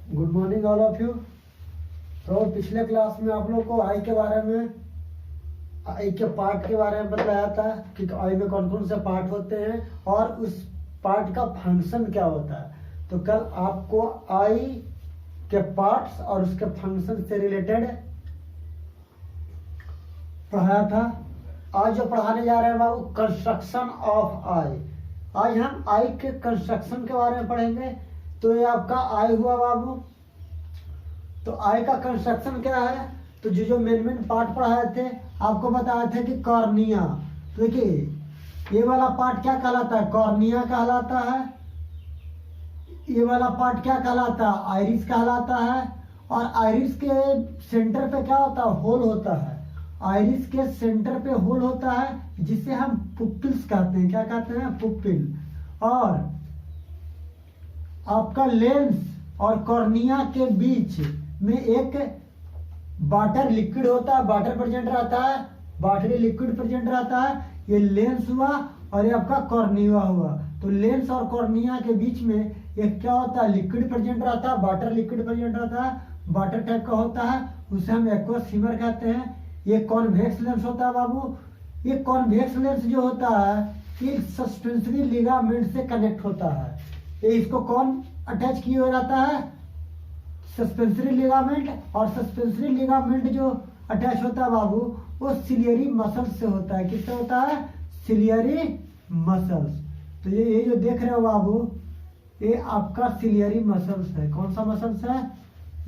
Good morning all of you. तो पिछले class में आप लोग को आई के बारे में, आई के पार्ट के बारे में बताया था कि आई में कौन कौन से पार्ट होते हैं और उस पार्ट का फंक्शन क्या होता है। तो कल आपको आई के पार्ट्स और उसके फंक्शन से रिलेटेड पढ़ाया था। आज जो पढ़ाने जा रहे हैं बाबू, कंस्ट्रक्शन ऑफ आई। आज हम आई के कंस्ट्रक्शन के बारे में पढ़ेंगे। तो ये आपका आई हुआ बाबू। तो आई का कंस्ट्रक्शन क्या है, तो जो मेन पार्ट पढ़ाए थे आपको बताए थे कि कॉर्निया। तो देखिए ये वाला पार्ट क्या कहलाता है, कॉर्निया कहलाता है। ये वाला पार्ट क्या कहलाता है, आइरिस कहलाता है। और आइरिस के सेंटर पे क्या होता है, होल होता है। आइरिस के सेंटर पे होल होता है जिसे हम पुपिल्स कहते हैं। क्या कहते हैं, पुपिल। और आपका लेंस और कॉर्निया के बीच में एक वाटर लिक्विड होता है, वाटर प्रेजेंट रहता है, वाटरी लिक्विड प्रेजेंट रहता है। ये लेंस हुआ और ये आपका कॉर्निया हुआ। तो लेंस और कॉर्निया के बीच में एक क्या होता है, लिक्विड प्रेजेंट रहता है, वाटर लिक्विड प्रेजेंट रहता है, वाटर टाइप का होता है, उसे हम एक्वस ह्यूमर कहते हैं। ये कॉन्वेक्स लेंस होता है बाबू। ये कॉन्वेक्स लेंस जो होता है ये सस्पेंसरी लिगामेंट से कनेक्ट होता है। ये इसको कौन अटैच किया हुआ रहता है, सस्पेंसरी लिगामेंट। और सस्पेंसरी लिगामेंट जो अटैच होता है बाबू वो सिलियरी मसल्स से होता है। किससे होता है, सिलियरी मसल्स। तो ये जो देख रहे हो बाबू, ये आपका सिलियरी मसल्स है। कौन सा मसल्स है,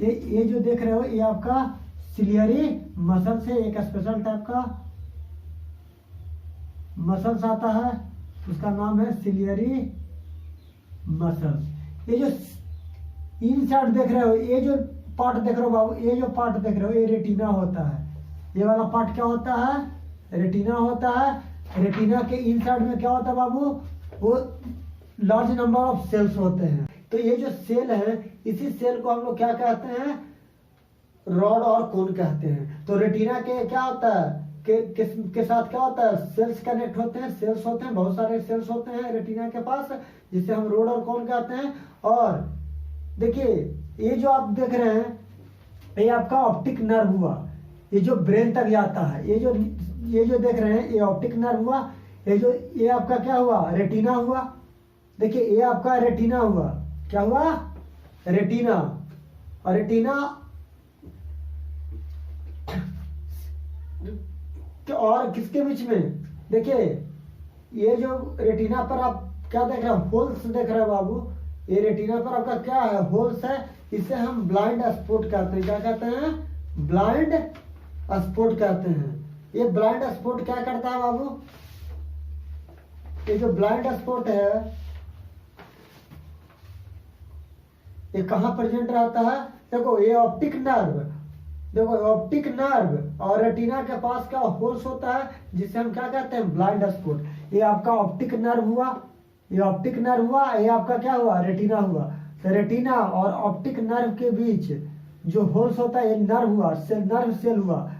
ये जो देख रहे हो ये आपका सिलियरी मसल्स है। एक स्पेशल टाइप का मसल्स आता है, उसका नाम है सिलियरी मसल्स। ये जो इन साइड देख रहे हो, ये जो पार्ट देख रहे हो बाबू, ये जो पार्ट देख रहे हो ये रेटिना होता है। ये वाला पार्ट क्या होता है, रेटिना होता है। रेटिना के इन साइड में क्या होता है बाबू, वो लार्ज नंबर ऑफ सेल्स होते हैं। तो ये जो सेल है, इसी सेल को हम लोग क्या कहते हैं, रॉड और कोन कहते हैं। तो रेटिना के क्या होता है, के साथ क्या होता है, सेल्स कनेक्ट होते हैं, सेल्स होते हैं, बहुत सारे सेल्स होते हैं रेटिना के पास, जिसे हम रोड और कोन कहते हैं। और देखिए ये जो आप देख रहे हैं ये आपका ऑप्टिक नर्व हुआ, ये जो ब्रेन तक जाता है। ये जो देख रहे हैं ये ऑप्टिक नर्व हुआ। ये आपका क्या हुआ, रेटिना हुआ। देखिए ये आपका रेटिना हुआ। क्या हुआ, रेटिना। और रेटिना और किसके बीच में, देखिए ये जो रेटिना पर आप क्या देख रहे हैं, होल्स देख रहे हैं बाबू। ये रेटिना पर आपका क्या है, होल्स है। इसे हम ब्लाइंड स्पॉट कहते हैं। क्या कहते हैं, ब्लाइंड स्पॉट कहते हैं। ये ब्लाइंड स्पॉट क्या करता है बाबू, ये जो ब्लाइंड स्पॉट है ये कहाँ प्रेजेंट रहता है, देखो ये ऑप्टिक नर्व, देखो ऑप्टिक नर्व और रेटिना के पास क्या होल्स होता है जिसे हम क्या कहते हैं, ब्लाइंड स्पॉट। ये आपका ऑप्टिक नर्व हुआ, ये ऑप्टिक नर्व हुआ, ये आपका क्या हुआ, रेटिना हुआ। तो रेटिना और ऑप्टिक नर्व के बीच जो होल्स होता है ये नर्व हुआ, नर्व सेल हुआ।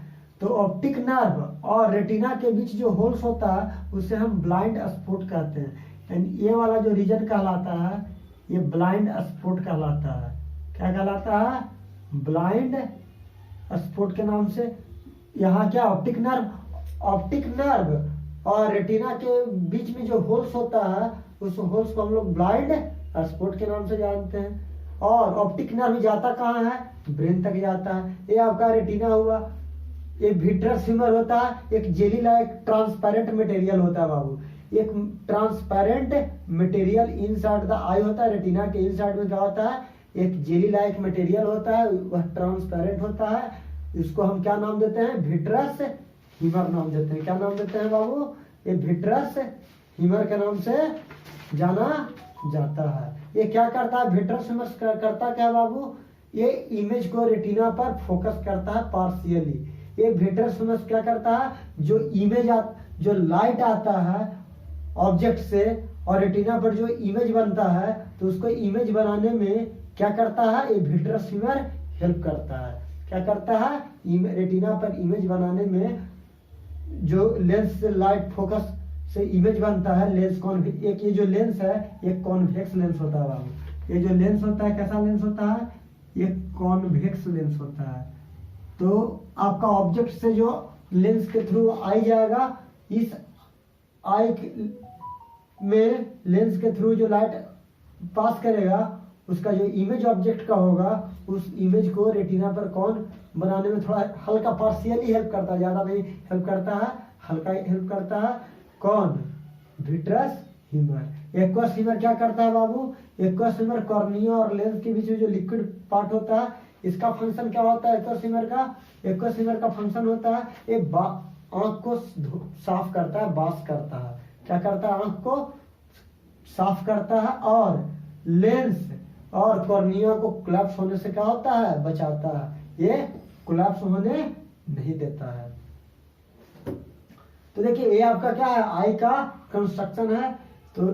तो ऑप्टिक नर्व और रेटिना के बीच जो होल्स होता है उसे हम ब्लाइंड स्पॉट कहते हैं। यानी ये वाला जो रीजन कहलाता है ये ब्लाइंड स्पॉट कहलाता है। क्या कहलाता है, ब्लाइंड स्पॉट के नाम से। यहाँ क्या, ऑप्टिक नर्व और रेटिना के बीच में जो होल्स होता है उस होल्स को हम लोग ब्लाइंड स्पॉट के नाम से जानते हैं। और ऑप्टिक नर्व जाता कहाँ है, ब्रेन तक जाता है। ये आपका रेटिना हुआ। एक विट्रस ह्यूमर होता है, एक जेली लाइक ट्रांसपेरेंट मटेरियल होता है बाबू। एक ट्रांसपेरेंट मटेरियल इनसाइड द आई होता है। रेटिना के इनसाइड में क्या होता है, एक जेली लाइक मटेरियल होता है, वह ट्रांसपेरेंट होता है। इसको हम क्या नाम देते हैं, विट्रस ह्यूमर नाम देते हैं। क्या नाम देते हैं बाबू, ये विट्रस ह्यूमर के नाम से जाना जाता है। ये क्या करता है, विट्रस ह्यूमर करता क्या है बाबू, ये इमेज को रेटिना पर फोकस करता है पार्शियली। ये विट्रस ह्यूमर क्या करता है, जो इमेज जो लाइट आता है ऑब्जेक्ट से और रेटिना पर जो इमेज बनता है तो उसको इमेज बनाने में क्या करता है, ये विट्रस ह्यूमर हेल्प करता है। क्या करता है, रेटिना पर इमेज बनाने में जो लेंस से लाइट फोकस से इमेज बनता है, लेंस एक ये जो लेंस है ये कॉन्वेक्स लेंस होता है बाबू। ये जो लेंस होता है कैसा लेंस होता है, ये कॉन्वेक्स लेंस होता है। तो आपका ऑब्जेक्ट से जो लेंस के थ्रू आई जाएगा, इस आई में लेंस के थ्रू जो लाइट पास करेगा, उसका जो इमेज ऑब्जेक्ट का होगा, उस इमेज को रेटिना पर कौन बनाने में थोड़ा हल्का पार्शियली हेल्प करता है, ज़्यादा नहीं हेल्प करता है, हल्का हेल्प करता है। कौन? Vitreous humour. एक्वस ह्यूमर क्या करता है बाबू? एक्वस ह्यूमर कॉर्निया और लेंस के बीच में जो लिक्विड पार्ट होता है, इसका फंक्शन क्या होता है? एक्वस ह्यूमर का फंक्शन होता है ये आंख को साफ करता है, वॉश करता है। क्या करता है? आंख को साफ करता है और लेंस और कॉर्निया को कोलैप्स होने से क्या होता है? बचाता है। ये कोलैप्स होने नहीं देता है। तो देखिए ये आपका क्या है? आई का कंस्ट्रक्शन है। तो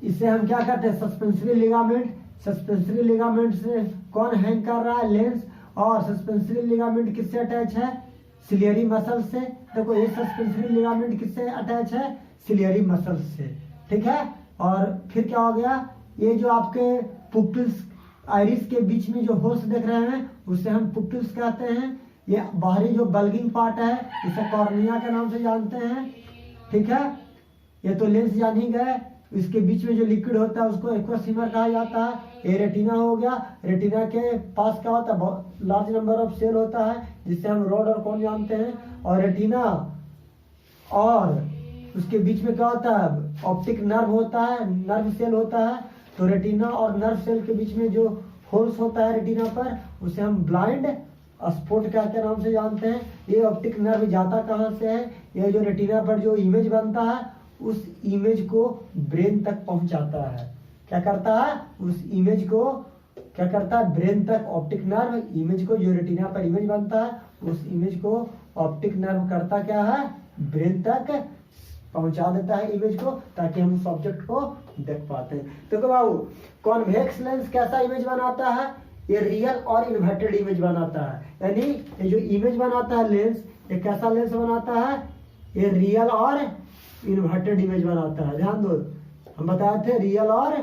इसे हम क्या कहते हैं? Suspensory ligament. सस्पेंसरी लिगामेंट से कौन हैंग कर रहा है? लेंस। और सस्पेंसरी लिगामेंट किससे अटैच है? सिलियरी मसल से। देखो ये सस्पेंसरी लिगामेंट किससे अटैच है? सिलियरी मसल से। ठीक है। और फिर क्या हो गया? ये जो आपके पुपिल्स आइरिस के बीच में जो होल्स देख रहे हैं, उसे हम पुपिल्स कहते हैं। ये बाहरी जो बल्गिंग पार्ट है, इसे कॉर्निया के नाम से जानते हैं। ठीक है। ये तो लेंस जान ही गए। इसके बीच में जो लिक्विड होता है उसको एक्वस ह्यूमर कहा जाता है। ये रेटिना हो गया। रेटिना के पास क्या होता है? बहुत लार्ज नंबर ऑफ सेल होता है, जिससे हम रॉड और कोन जानते हैं। और रेटिना और उसके बीच में क्या होता है? ऑप्टिक नर्व होता है, नर्व सेल होता है। तो रेटिना और नर्व सेल के बीच में जो होल्स होता है रेटिना पर, उसे हम ब्लाइंड स्पॉट क्या के नाम से जानते हैं। ये ऑप्टिक नर्व जाता कहाँ से है? ये जो रेटिना पर जो इमेज बनता है, उस इमेज को ब्रेन तक पहुंचाता है। क्या करता है? उस इमेज को क्या करता है? ब्रेन तक ऑप्टिक नर्व इमेज को, जो रेटिना पर इमेज बनता है, उस इमेज को ऑप्टिक नर्व करता क्या है? ब्रेन तक पहुंचा देता है इमेज को, ताकि हम उस ऑब्जेक्ट को देख पाते हैं। तो बाबू कॉन्वेक्स लेंस कैसा इमेज बनाता है? ये रियल और इन्वर्टेड इमेज बनाता है। यानी ये जो इमेज बनाता है लेंस, ये कैसा लेंस बनाता है? ये रियल और इन्वर्टेड इमेज बनाता है। ध्यान दो, हम बताए थे रियल और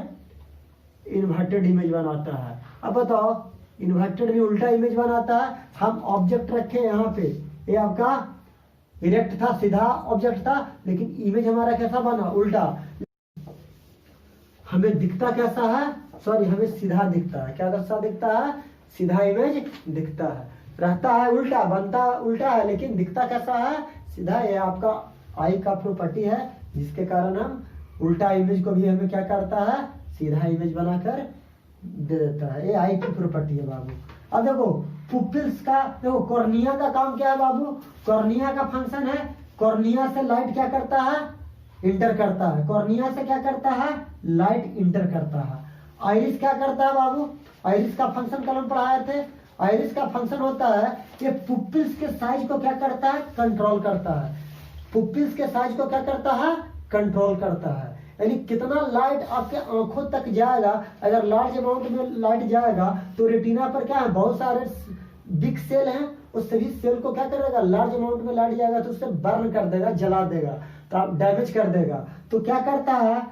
इन्वर्टेड इमेज बनाता है। अब बताओ, इन्वर्टेड में उल्टा इमेज बनाता है। हम ऑब्जेक्ट रखे यहाँ पे, ये आपका इरेक्ट था, सीधा ऑब्जेक्ट था, लेकिन इमेज हमारा कैसा बना? उल्टा। हमें दिखता कैसा है? सॉरी, हमें सीधा दिखता है। क्या कैसा दिखता है? सीधा इमेज दिखता है। रहता है उल्टा, बनता उल्टा है, लेकिन दिखता कैसा है? सीधा। ये आपका आई का प्रॉपर्टी है, जिसके कारण हम उल्टा इमेज को भी हमें क्या करता है? सीधा इमेज बनाकर दे देता है। ये आई की प्रॉपर्टी है बाबू। अब देखो पुपिल्स का, देखो कॉर्निया का काम क्या है बाबू? कॉर्निया का फंक्शन है, कॉर्निया से लाइट क्या करता है? इंटर करता है। कॉर्निया से क्या करता है? लाइट इंटर करता है। आइरिस क्या करता है बाबू? आइरिस का फंक्शन कल हम पढ़ाए थे। आइरिस का फंक्शन होता है, ये पुपिल्स के साइज को क्या करता है? कंट्रोल करता है। पुपिल्स के साइज को क्या करता है? कंट्रोल करता है। यानी कितना लाइट आपके आंखों तक जाएगा। अगर लार्ज अमाउंट में लाइट जाएगा तो रेटिना पर क्या है? बहुत सारे बिग सेल हैं, उस सभी सेल को क्या करेगा? लार्ज अमाउंट में लाइट जाएगा तो उससे बर्न कर देगा, जला देगा, तो डैमेज कर देगा। तो क्या करता है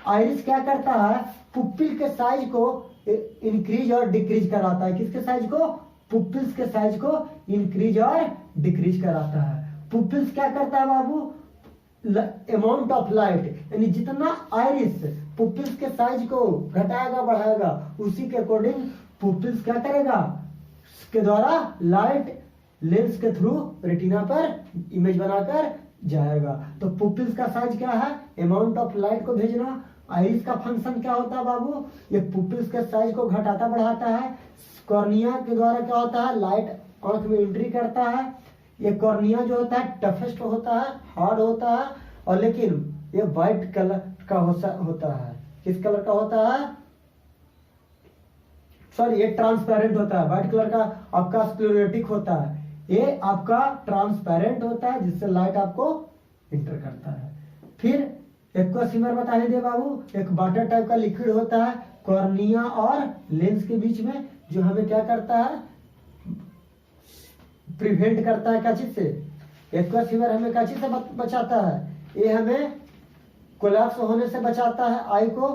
आइरिस? क्या करता है? पुपिल के साइज को इंक्रीज और डिक्रीज कराता है। किसके साइज को? पुपिल्स के साइज को इंक्रीज और डिक्रीज कराता है। पुपिल्स क्या करता है बाबू? अमाउंट ऑफ लाइट, यानी जितना आइरिस पुपिल्स के साइज को घटाएगा बढ़ाएगा, उसी के अकॉर्डिंग पुपिल्स क्या करेगा? के द्वारा लाइट लेंस के थ्रू रेटिना पर इमेज बनाकर जाएगा। तो पुपिल्स का साइज क्या है? अमाउंट ऑफ लाइट को भेजना। आइरिस का फंक्शन क्या होता है बाबू? ये पुपिल्स के साइज को घटाता बढ़ाता है। कॉर्निया के द्वारा क्या होता है? लाइट आंख में एंट्री करता है। ये कॉर्निया जो होता है टफेस्ट होता है, हार्ड होता है, और लेकिन ये व्हाइट कलर का होता है। किस कलर का होता है? सॉरी, ये ट्रांसपेरेंट होता है। व्हाइट कलर का आपका स्क्लेरोटिक होता है। ये आपका ट्रांसपेरेंट होता है, जिससे लाइट आपको इंटर करता है। फिर एक्वस ह्यूमर बताने दे बाबू। एक वाटर टाइप का लिक्विड होता है कॉर्निया और लेंस के बीच में, जो हमें क्या करता है? प्रिवेंट करता है क्या चीज से? एक्वस ह्यूमर हमें क्या चीज से बचाता है? ये हमें कोलैप्स होने से बचाता है आई को।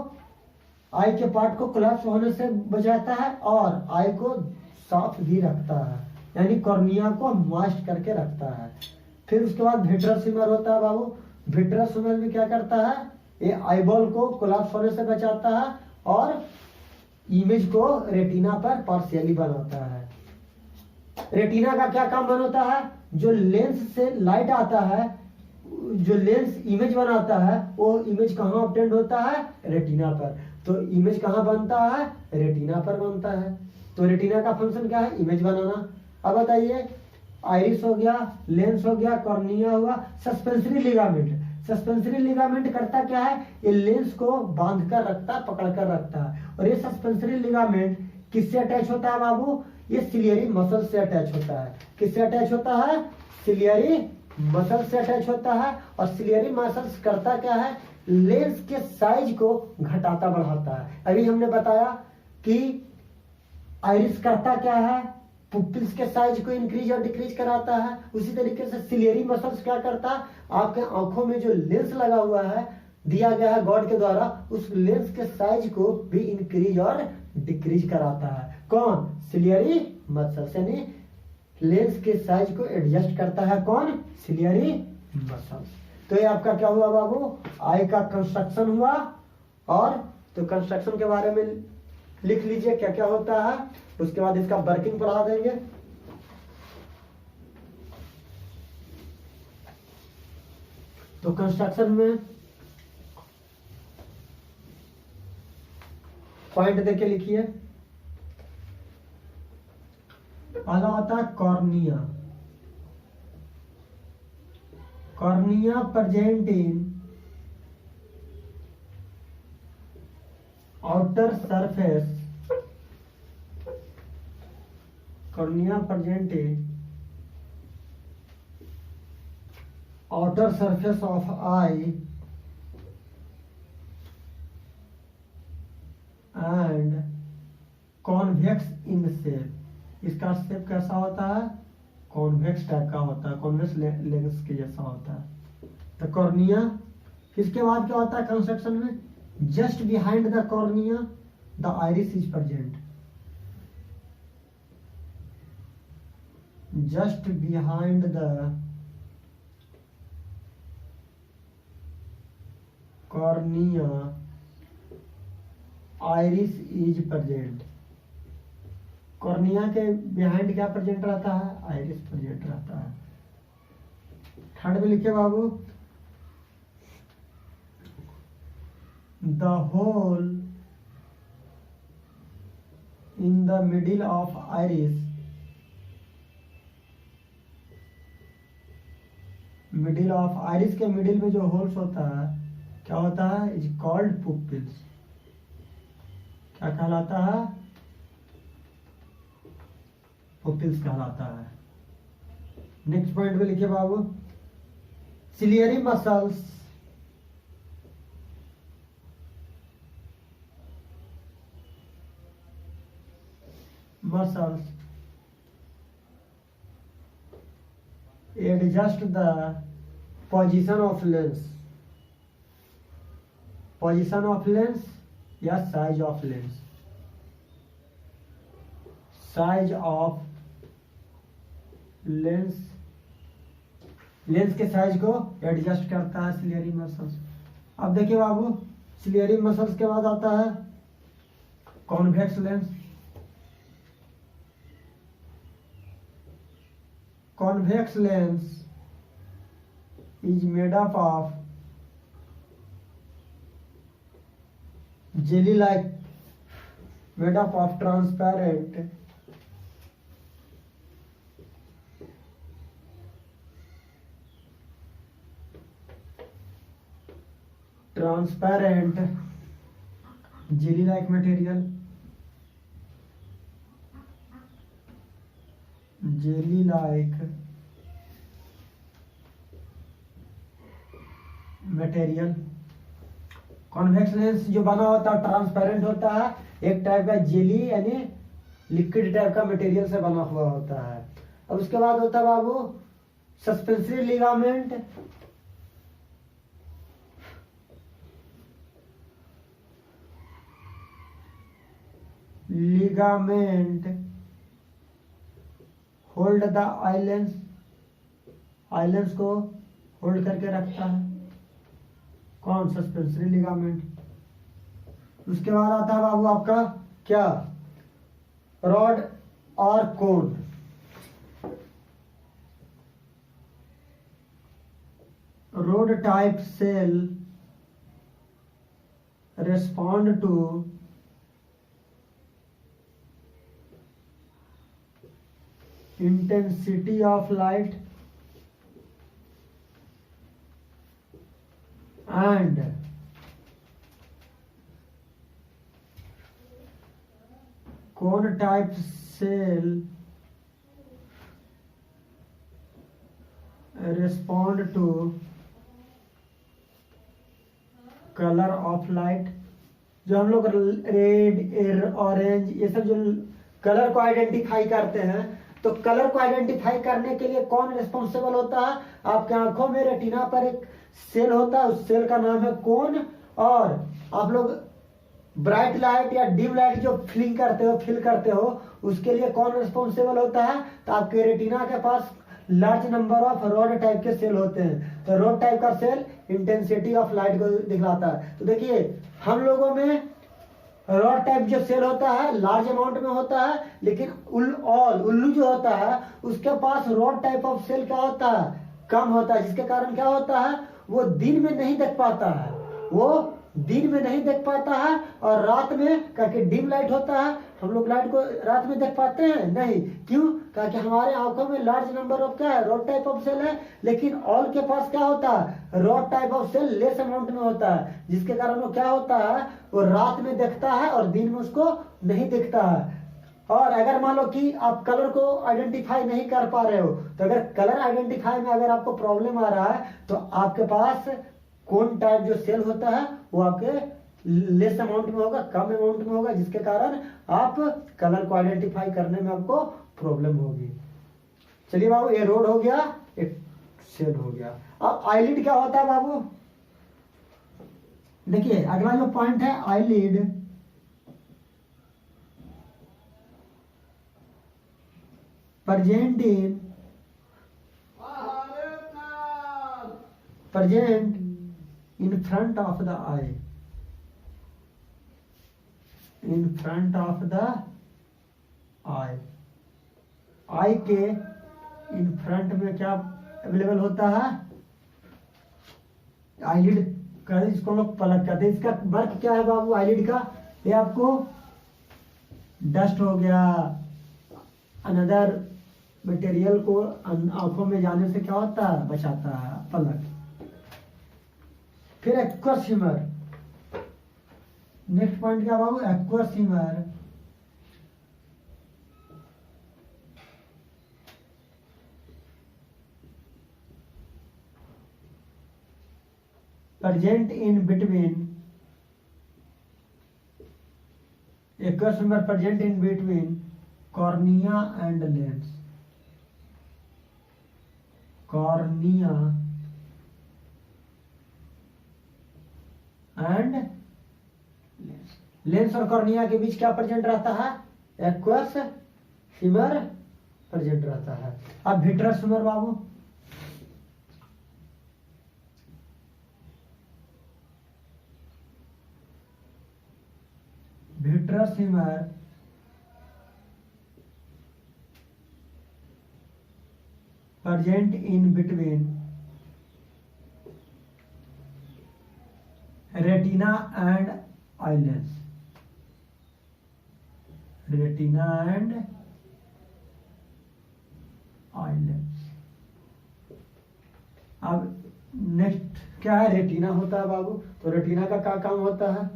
आई के पार्ट को कोलैप्स होने से बचाता है और आई को साफ भी रखता है, यानी कॉर्निया को मॉइस्ट करके रखता है। फिर उसके बाद विट्रस ह्यूमर होता है बाबू। विट्रस ह्यूमर भी क्या करता है, ये आईबॉल को कोलैप्स होने से बचाता है और इमेज को रेटिना पर पार्शियली बनाता है। रेटिना का क्या काम होता है, जो लेंस से लाइट आता है, जो लेंस इमेज बनाता है, वो इमेज कहाँ ऑब्टेंड होता है, रेटिना पर। तो इमेज कहाँ बनता है, रेटिना पर बनता है। तो रेटिना का फंक्शन क्या है, इमेज बनाना। अब बताइए, आइरिस हो गया, लेंस हो गया, कॉर्निया हुआ, सस्पेंसरी लिगामेंट। सस्पेंसरी लिगामेंट करता क्या है, ये लेंस को बांध कर रखता है, पकड़ कर रखता है। और ये सस्पेंसरी लिगामेंट किससे अटैच होता है बाबू, ये सिलियरी मसल से अटैच होता है। किससे अटैच होता है, सिलियरी मसल से अटैच होता है। और सिलियरी मसल्स करता क्या है, लेंस के साइज को घटाता बढ़ाता है। अभी हमने बताया कि आइरिस करता क्या है, पुपिल्स के साइज को इंक्रीज और डिक्रीज कराता है। उसी तरीके से सिलियरी मसल्स क्या करता है, आपके आंखों में जो लेंस लगा हुआ है, दिया गया है गॉड के द्वारा, उस लेंस के साइज को भी इंक्रीज और डिक्रीज कराता है। कौन, सिलियरी मसल्स, यानी लेंस के साइज को एडजस्ट करता है कौन, सिलियरी मसल्स। तो ये आपका क्या हुआ बाबू, आई का कंस्ट्रक्शन हुआ। और तो कंस्ट्रक्शन के बारे में लिख लीजिए क्या क्या होता है, उसके बाद इसका वर्किंग पढ़ा देंगे। तो कंस्ट्रक्शन में पॉइंट देके लिखिए। पहला होता है cornea. Cornea present in outer surface, cornea present in outer surface of I and convex in shape. इसका शेप कैसा होता है, कॉन्वेक्स टाइप का होता है, कॉन्वेक्स लेंस के जैसा होता है। तो कॉर्निया, इसके बाद क्या होता है कंस्ट्रक्शन में, just behind the cornea the iris is present. Just behind the cornea iris is present. Cornea के बिहाइंड क्या प्रेजेंट रहता है, आइरिस प्रेजेंट रहता है। थर्ड में लिखे बाबू, the hole in the middle of iris, middle of iris के मिडिल में जो होल्स होता है क्या होता है, इज कॉल्ड पुपिल्स। क्या कहलाता है, पुपिल्स कहलाता है। नेक्स्ट पॉइंट में लिखिए बाबू, ciliary muscles adjust the position of lens, position of lens या size of lens, size of lens, lens के साइज को एडजस्ट करता है सिलियरी मसल्स। अब देखिए बाबू, सिलियरी मसल्स के बाद आता है convex lens. Convex lens is made up of jelly like, made up of transparent jelly like material, jelly like material. Convex lens जो बना होता है ट्रांसपेरेंट होता है, एक टाइप का जेली यानी लिक्विड टाइप का मटेरियल से बना हुआ होता है। अब उसके बाद होता है बाबू suspensory ligament. Ligament hold the eye lens, eye lens को होल्ड करके रखता है कौन? Suspensory ligament. उसके बाद आता है बाबू आपका क्या? रॉड और cone. Rod type cell respond to intensity of light and cone type cell respond to colour of light. जो हम लोग रेड, ऑरेंज, ये सब जो कलर को आइडेंटिफाई करते हैं, तो कलर को आइडेंटिफाई करने के लिए कौन रिस्पॉन्सिबल होता है? आपके आंखों में रेटिना पर एक सेल होता है, उस सेल का नाम है कोन। और आप लोग ब्राइट लाइट या डिम लाइट जो फील करते हो उसके लिए कौन रिस्पॉन्सिबल होता है? तो आपके रेटिना के पास large number of rod type के सेल होते हैं। तो रॉड टाइप का सेल इंटेंसिटी ऑफ लाइट को दिखलाता है। तो देखिए हम लोगों में रॉड टाइप जो सेल होता है लार्ज अमाउंट में होता है, लेकिन उल्लू जो होता है उसके पास रॉड टाइप ऑफ सेल क्या होता है? कम होता है, जिसके कारण क्या होता है? वो दिन में नहीं देख पाता है, वो दिन में नहीं देख पाता है। और रात में करके डिम लाइट होता है, हम लोग लाइट को रात में देख पाते हैं नहीं। क्यों? क्योंकि हमारे आंखों में लार्ज नंबर ऑफ क्या है? रॉड टाइप ऑफ सेल है। लेकिन ऑल के पास क्या होता है? Rod type of cell less amount में होता है, जिसके कारण वो क्या होता है? वो रात में देखता है और दिन में उसको नहीं दिखता है। और अगर मान लो कि आप कलर को आइडेंटिफाई नहीं कर पा रहे हो, तो अगर कलर आइडेंटिफाई में अगर आपको प्रॉब्लम आ रहा है, तो आपके पास कोन टाइप जो सेल होता है वो आपके लेस अमाउंट में होगा, कम अमाउंट में होगा, जिसके कारण आप कलर को आइडेंटिफाई करने में आपको प्रॉब्लम होगी। चलिए बाबू, ये रोड हो गया, एक सेल हो गया। अब आईलिड क्या होता है बाबू? देखिए अगला जो पॉइंट है eyelid, present in front of the eye, in front of the eye, आई के इन फ्रंट में क्या अवेलेबल होता है? आईलिड का, इसको लोग पलक कहते हैं। इसका वर्क क्या है बाबू आईलिड का? ये आपको डस्ट हो गया, अनदर मटेरियल को आंखों में जाने से क्या होता है? बचाता है पलक। फिर एक्वस ह्यूमर, नेक्स्ट पॉइंट क्या बाबू? Aqueous humour present in between, aqueous humor present in between cornea and lens, cornea and lens और कॉर्निया के बीच क्या प्रेजेंट रहता है? एक्वस ह्यूमर प्रेजेंट रहता है। अब विट्रस ह्यूमर बाबू, vitreous humour present in between retina and eye lens, retina and eye lens. अब नेक्स्ट क्या है? रेटिना होता है बाबू। तो रेटिना का क्या काम होता है?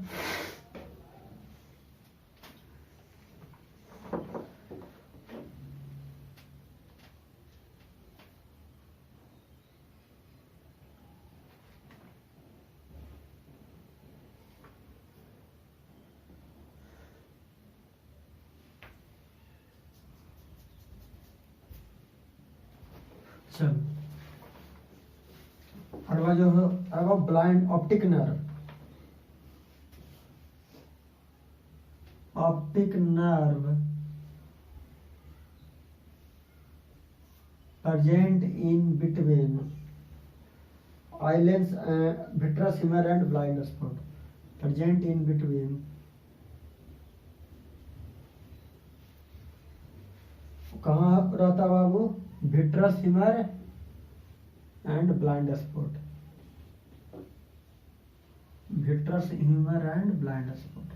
चलो अगला जो है blind optic nerve, optic nerve present in between eyelids, vitreous humor and blind spot. Present in between कहाँ रहता बाबू? vitreous humor and blind spot. vitreous humor and blind spot.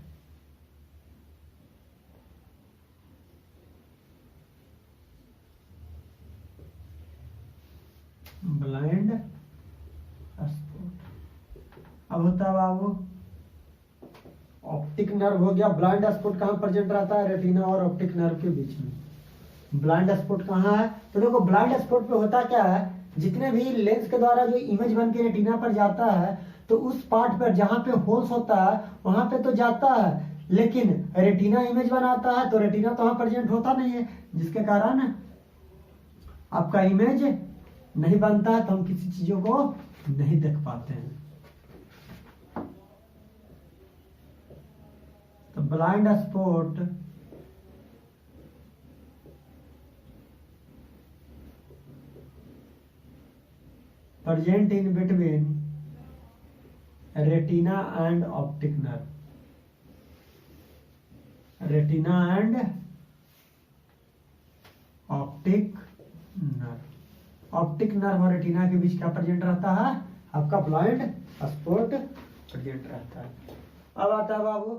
Blind spot. अब होता है बाबू ऑप्टिक नर्व हो गया। Blind spot कहाँ present रहता है? रेटिना और ऑप्टिक नर्व के बीच में। ब्लाइंड स्पॉट कहाँ है? तो देखो ब्लाइंड स्पॉट पे होता क्या है, जितने भी लेंस के द्वारा जो इमेज बन के रेटिना पर जाता है तो उस पार्ट पर जहां पे होल्स होता है वहां पे तो जाता है, लेकिन रेटिना इमेज बनाता है तो रेटिना तो वहां प्रेजेंट होता नहीं है, जिसके कारण आपका इमेज नहीं बनता है, तो हम किसी चीजों को नहीं देख पाते हैं। तो blind spot present in between retina and optic nerve. Retina and optic nerve. Optic nerve और रेटिना के बीच क्या प्रेजेंट रहता है? आपका ब्लाइंड स्पॉट प्रेजेंट रहता है। अब आता है बाबू